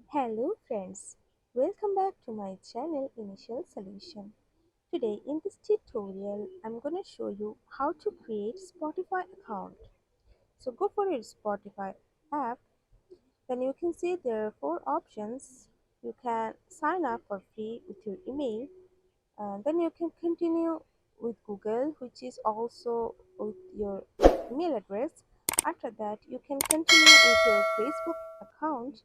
Hello friends, welcome back to my channel Initial Solution. Today in this tutorial I'm gonna show you how to create Spotify account. So go for your Spotify app, then you can see there are four options. You can sign up for free with your email, and then you can continue with Google, which is also with your email address. After that you can continue with your Facebook account,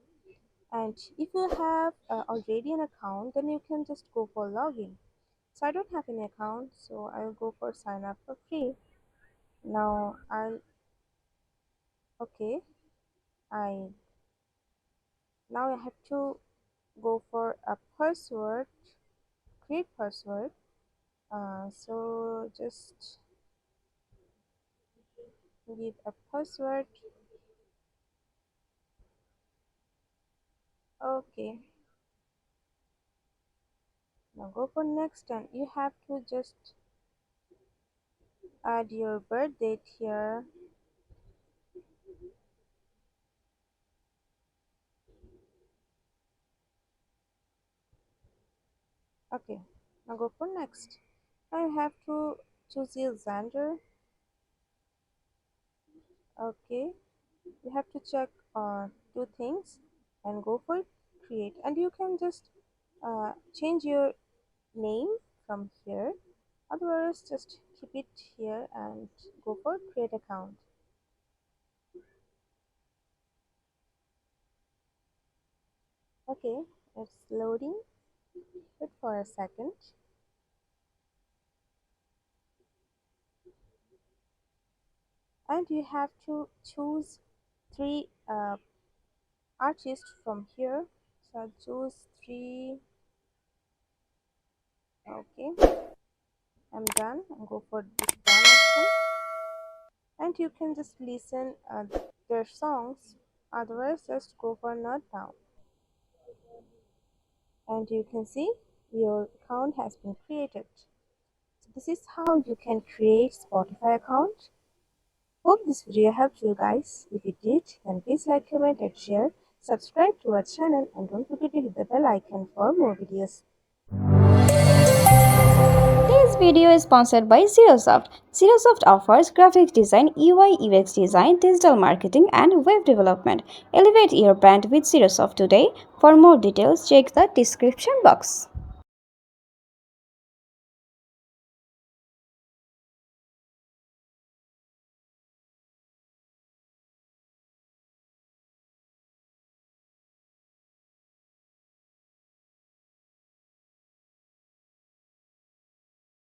and if you have already an account, then you can just go for login. So I don't have an account, so I'll go for sign up for free. Now I'll okay. I Now I have to go for a password, create password. So just give a password. Okay. Now go for next, and you have to just add your birth date here. Okay. Now go for next. I have to choose your gender. Okay, you have to check two things and go for create, and you can just change your name from here, otherwise just keep it here and go for create account. Okay, it's loading. Wait for a second. And you have to choose three artists from here, so I'll choose three. Okay, I'm done and go for this done option, and you can just listen their songs, otherwise just go for not now. And you can see your account has been created. So this is how you can create Spotify account. Hope this video helped you guys. If it did, then please like, comment and share. Subscribe to our channel and don't forget to hit the bell icon for more videos. This video is sponsored by Xirosoft. Xirosoft offers graphic design, UI UX design, digital marketing, and web development. Elevate your brand with Xirosoft today. For more details, check the description box.